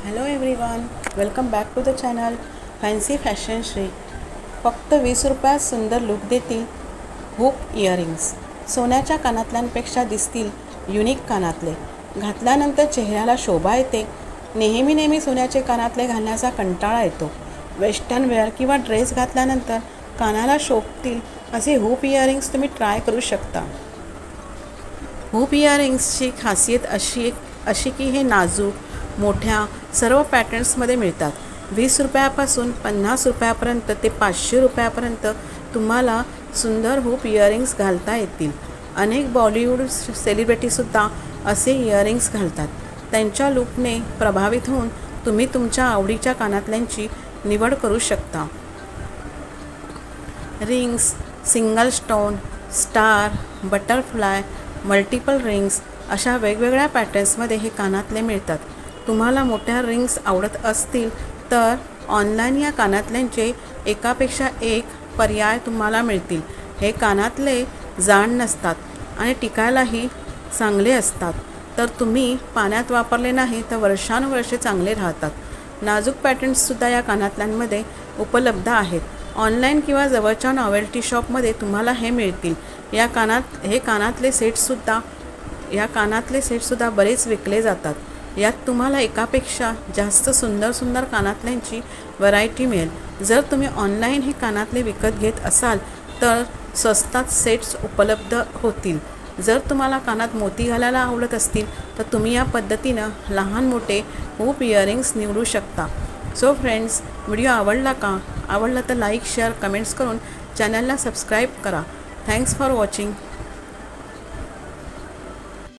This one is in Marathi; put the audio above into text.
Hello everyone, welcome back to the channel fancy fashion Shri. फक्त 20 रुपयात सुंदर लुक देतील हुक इयरिंग्स. सोन्याच्या कानातल्यांपेक्षा दिसतील युनिक कानातले. घातल्यानंतर चेहऱ्याला शोभा येते. नेहमी सोन्याचे कानातले घालण्याचा कंटाळा येतो. वेस्टर्न वेअर किंवा ड्रेस घातल्यानंतर कानाला शोभतील असे हुक इयरिंग्स तुम्ही ट्राय करू शकता. हुक इयरिंग्सची खासियत अशी की हे नाजूक, मोठ्या सर्व पॅटर्न्समध्ये मिळतात. 20 रुपयापासून 50 रुपयापर्यंत ते 500 रुपयापर्यंत तुम्हाला सुंदर हुक इयरिंग्स घालता येतील. अनेक बॉलिवूड सेलिब्रिटीसुद्धा असे इयरिंग्स घालतात. त्यांच्या लुकने प्रभावित होऊन तुम्ही तुमच्या आवडीच्या कानातल्यांची निवड करू शकता. Rings, single stone, star, butterfly, multiple rings अशा वेगवेगळ्या पॅटर्न्समध्ये हे कानातले मिळतात. तुम्हाला मोठ्या रिंग्स आवडत असतील तर ऑनलाईन या कानातल्यांचे एकापेक्षा एक पर्याय तुम्हाला मिळतील. हे कानातले जाड नसतात आणि टिकायलाही चांगले असतात. तर तुम्ही पाण्यात वापरले नाही तर वर्षानुवर्षे चांगले राहतात. नाजूक पॅटर्न्ससुद्धा या कानातल्यांमध्ये उपलब्ध आहेत. ऑनलाईन किंवा जवळच्या नॉवेल्टी शॉपमध्ये तुम्हाला हे मिळतील. हे कानातले सेटसुद्धा बरेच विकले जातात. यात तुम्हाला एकापेक्षा जास्त सुंदर कानातल्यांची व्हरायटी मिळेल. जर तुम्ही ऑनलाईन हे कानातले विकत घेत असाल तर स्वस्तात सेट्स उपलब्ध होतील. जर तुम्हाला कानात मोती घालायला आवडत असतील तर तुम्ही या पद्धतीनं लहान मोठे हुक इयरिंग्स निवडू शकता. सो फ्रेंड्स, व्हिडिओ आवडला का? आवडला तर लाईक, शेअर, कमेंट्स करून चॅनलला सबस्क्राईब करा. Thanks for watching.